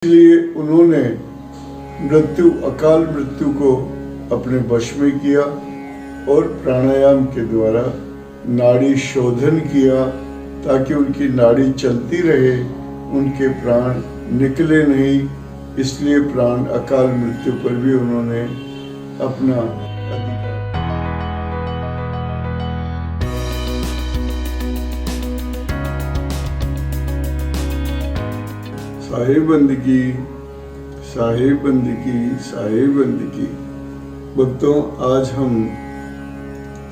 इसलिए उन्होंने अकाल मृत्यु को अपने वश में किया और प्राणायाम के द्वारा नाड़ी शोधन किया ताकि उनकी नाड़ी चलती रहे, उनके प्राण निकले नहीं। इसलिए प्राण अकाल मृत्यु पर भी उन्होंने अपना अधिकार। साहिब बंदगी, साहिब बंदगी, साहिब बंदगी। भक्तों, आज हम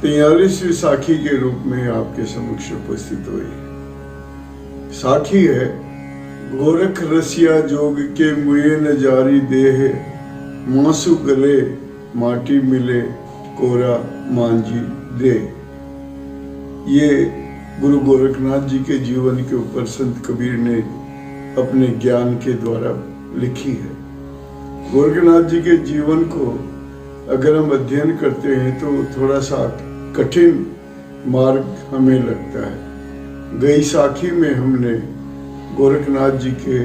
43वीं साखी के रूप में आपके समक्ष उपस्थित हुए। साखी है गोरख रसिया जोग के मुए न जारी देह, मासु गले माटी मिले कोरा मांझी दे। ये गुरु गोरखनाथ जी के जीवन के ऊपर संत कबीर ने अपने ज्ञान के द्वारा लिखी है। गोरखनाथ जी के जीवन को अगर हम अध्ययन करते हैं तो थोड़ा सा कठिन मार्ग हमें लगता है। गई साखी में हमने गोरखनाथ जी के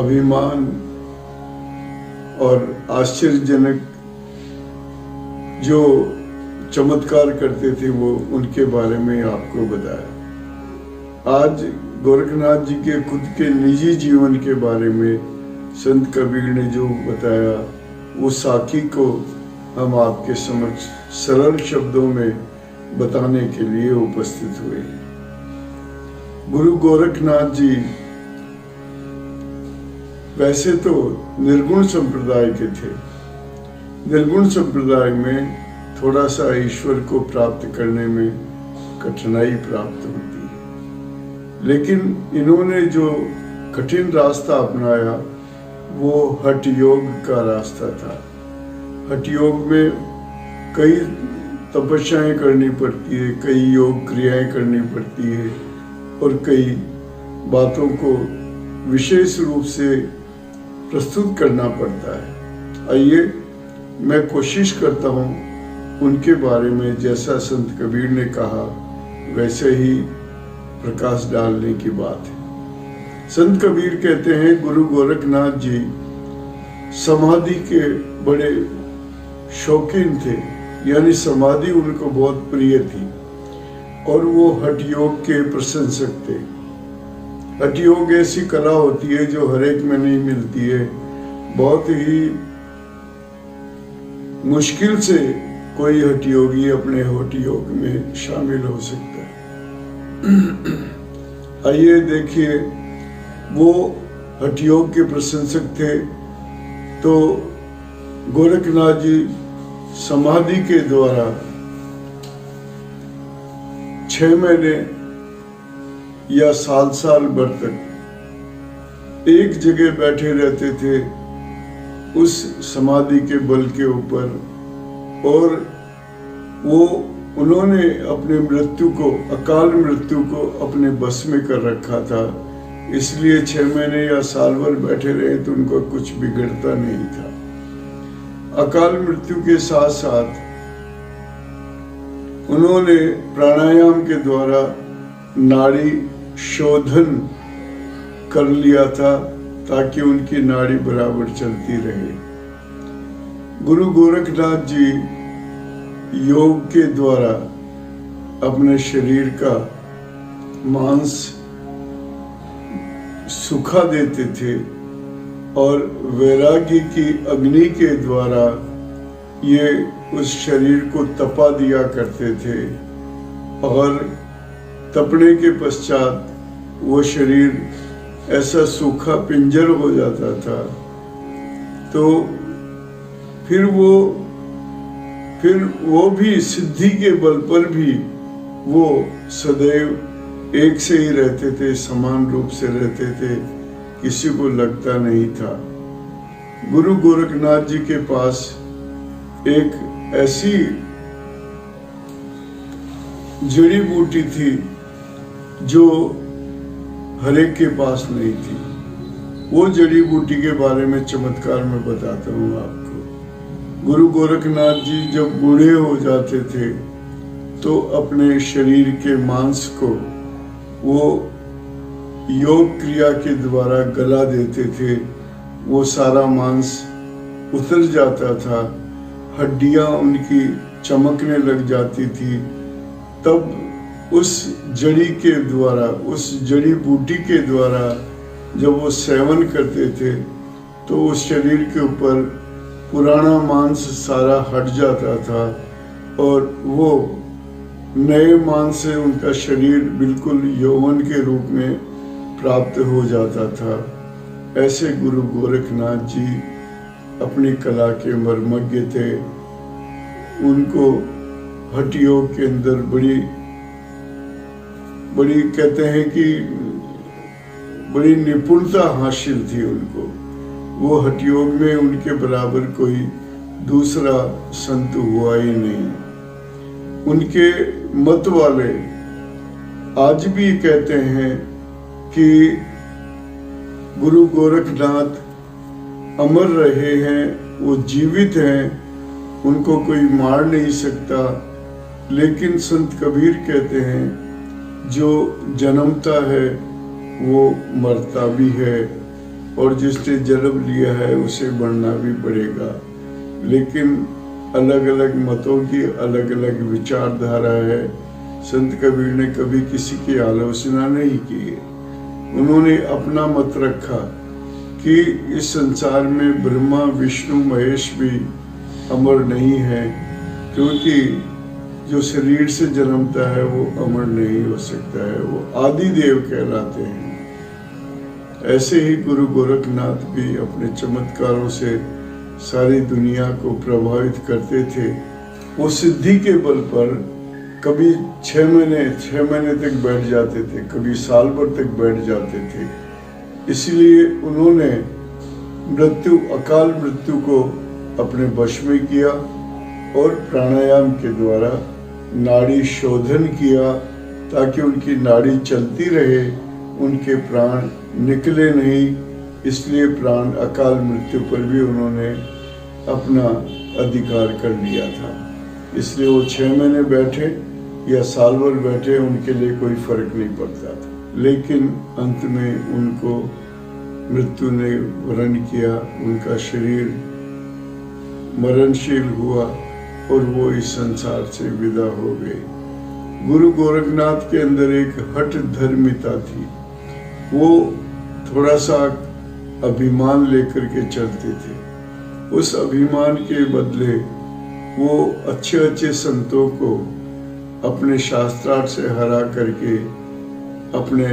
अभिमान और आश्चर्यजनक जो चमत्कार करते थे वो उनके बारे में आपको बताया। आज गोरखनाथ जी के खुद के निजी जीवन के बारे में संत कबीर ने जो बताया वो साखी को हम आपके समक्ष सरल शब्दों में बताने के लिए उपस्थित हुए। गुरु गोरखनाथ जी वैसे तो निर्गुण संप्रदाय के थे। निर्गुण संप्रदाय में थोड़ा सा ईश्वर को प्राप्त करने में कठिनाई प्राप्त होती है, लेकिन इन्होंने जो कठिन रास्ता अपनाया वो हठ योग का रास्ता था। हठ योग में कई तपस्याएं करनी पड़ती है, कई योग क्रियाएं करनी पड़ती है और कई बातों को विशेष रूप से प्रस्तुत करना पड़ता है। आइए मैं कोशिश करता हूँ उनके बारे में जैसा संत कबीर ने कहा वैसे ही प्रकाश डालने की बात है। संत कबीर कहते हैं गुरु गोरखनाथ जी समाधि के बड़े शौकीन थे, यानी समाधि उनको बहुत प्रिय थी और वो हठ योग के प्रशंसक थे। हठ योग ऐसी कला होती है जो हर एक में नहीं मिलती है। बहुत ही मुश्किल से कोई हठ योगी अपने हठ योग में शामिल हो सकता है। आइए देखिए, वो हठ योग के प्रशंसक थे तो गोरखनाथ जी समाधि के द्वारा 6 महीने या साल भर तक एक जगह बैठे रहते थे उस समाधि के बल के ऊपर, और वो उन्होंने अपने मृत्यु को, अकाल मृत्यु को अपने बस में कर रखा था। इसलिए 6 महीने या साल भर बैठे रहे तो उनको कुछ बिगड़ता नहीं था। अकाल मृत्यु के साथ साथ उन्होंने प्राणायाम के द्वारा नाड़ी शोधन कर लिया था ताकि उनकी नाड़ी बराबर चलती रहे। गुरु गोरखनाथ जी योग के द्वारा अपने शरीर का मांस सुखा देते थे और वैराग्य की अग्नि के द्वारा ये उस शरीर को तपा दिया करते थे, और तपने के पश्चात वो शरीर ऐसा सूखा पिंजर हो जाता था। तो फिर वो भी सिद्धि के बल पर भी वो सदैव एक से ही रहते थे, समान रूप से रहते थे, किसी को लगता नहीं था। गुरु गोरखनाथ जी के पास एक ऐसी जड़ी बूटी थी जो हर एक के पास नहीं थी। वो जड़ी बूटी के बारे में चमत्कार में बताता हूँ आपको। गुरु गोरखनाथ जी जब बूढ़े हो जाते थे तो अपने शरीर के मांस को वो योग क्रिया के द्वारा गला देते थे, वो सारा मांस उतर जाता था, हड्डियां उनकी चमकने लग जाती थी। तब उस जड़ी के द्वारा, उस जड़ी बूटी के द्वारा जब वो सेवन करते थे तो उस शरीर के ऊपर पुराना मांस सारा हट जाता था और वो नए मांस से उनका शरीर बिल्कुल यौवन के रूप में प्राप्त हो जाता था। ऐसे गुरु गोरखनाथ जी अपनी कला के मर्मज्ञ थे। उनको हठ योग के अंदर बड़ी कहते हैं कि बड़ी निपुणता हासिल थी उनको। वो हठ योग में उनके बराबर कोई दूसरा संत हुआ ही नहीं। उनके मत वाले आज भी कहते हैं कि गुरु गोरखनाथ अमर रहे हैं, वो जीवित हैं, उनको कोई मार नहीं सकता। लेकिन संत कबीर कहते हैं जो जन्मता है वो मरता भी है और जिसने जन्म लिया है उसे मरना भी पड़ेगा। लेकिन अलग अलग मतों की अलग अलग विचारधारा है। संत कबीर ने कभी किसी की आलोचना नहीं की। उन्होंने अपना मत रखा कि इस संसार में ब्रह्मा विष्णु महेश भी अमर नहीं है, क्योंकि जो शरीर से जन्मता है वो अमर नहीं हो सकता है, वो आदि देव कहलाते हैं। ऐसे ही गुरु गोरखनाथ भी अपने चमत्कारों से सारी दुनिया को प्रभावित करते थे। वो सिद्धि के बल पर कभी 6 महीने तक बैठ जाते थे, कभी साल भर तक बैठ जाते थे। इसलिए उन्होंने अकाल मृत्यु को अपने वश में किया और प्राणायाम के द्वारा नाड़ी शोधन किया ताकि उनकी नाड़ी चलती रहे, उनके प्राण निकले नहीं। इसलिए प्राण अकाल मृत्यु पर भी उन्होंने अपना अधिकार कर लिया था। इसलिए वो 6 महीने बैठे या साल भर बैठे, उनके लिए कोई फर्क नहीं पड़ता था। लेकिन अंत में उनको मृत्यु ने वरण किया, उनका शरीर मरणशील हुआ और वो इस संसार से विदा हो गए। गुरु गोरखनाथ के अंदर एक हठ धर्मिता थी। वो थोड़ा सा अभिमान लेकर के चलते थे। उस अभिमान के बदले वो अच्छे अच्छे संतों को अपने शास्त्रार्थ से हरा करके अपने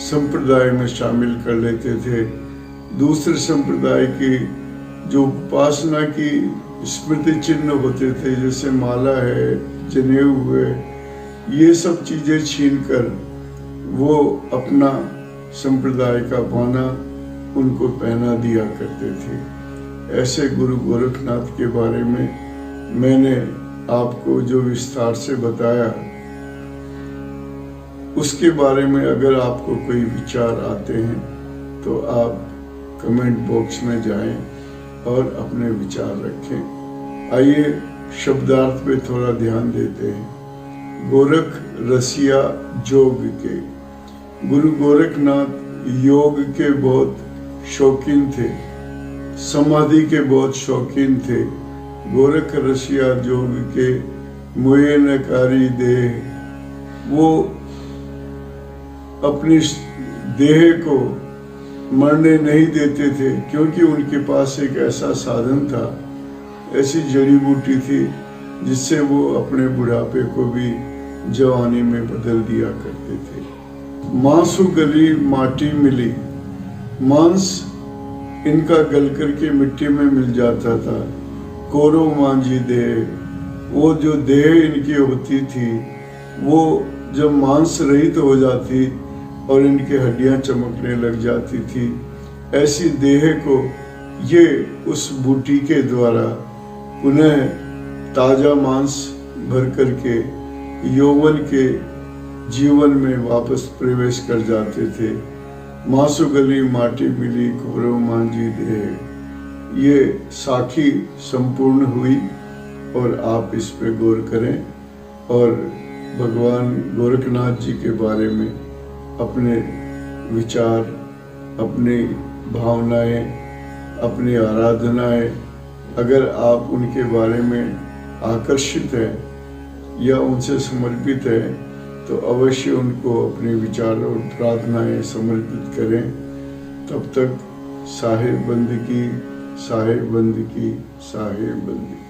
संप्रदाय में शामिल कर लेते थे। दूसरे संप्रदाय की जो उपासना की स्मृति चिन्ह होते थे, जैसे माला है, जनेऊ हुए, ये सब चीजें छीनकर वो अपना संप्रदाय का बाना उनको पहना दिया करते थे। ऐसे गुरु गोरखनाथ के बारे में मैंने आपको जो विस्तार से बताया, उसके बारे में अगर आपको कोई विचार आते हैं तो आप कमेंट बॉक्स में जाएं और अपने विचार रखें। आइए शब्दार्थ पे थोड़ा ध्यान देते हैं। गोरख रसिया जोग के। गुरु गोरखनाथ योग के बहुत शौकीन थे, समाधि के बहुत शौकीन थे। गोरख रसिया जोग के मोए नकारी देह, वो अपनी देह को मरने नहीं देते थे, क्योंकि उनके पास एक ऐसा साधन था, ऐसी जड़ी बूटी थी जिससे वो अपने बुढ़ापे को भी जवानी में बदल दिया करते थे। मांसु गली माटी मिली, मांस इनका गल करके मिट्टी में मिल जाता था। कोरो मांझी देह, वो जो देह इनकी होती थी वो जब मांस रहित हो जाती और इनकी हड्डियां चमकने लग जाती थी, ऐसी देह को ये उस बूटी के द्वारा पुनः ताजा मांस भर करके यौवन के जीवन में वापस प्रवेश कर जाते थे। मांसु गली माटी मिली कोरो मांझी देह, ये साखी संपूर्ण हुई और आप इस पे गौर करें और भगवान गोरखनाथ जी के बारे में अपने विचार, अपनी भावनाएं, अपनी आराधनाएं, अगर आप उनके बारे में आकर्षित हैं या उनसे समर्पित हैं, तो अवश्य उनको अपने विचार और प्रार्थनाएं समर्पित करें। तब तक साहिब बंदगी, साहिब बंदगी, साहिब बंदगी।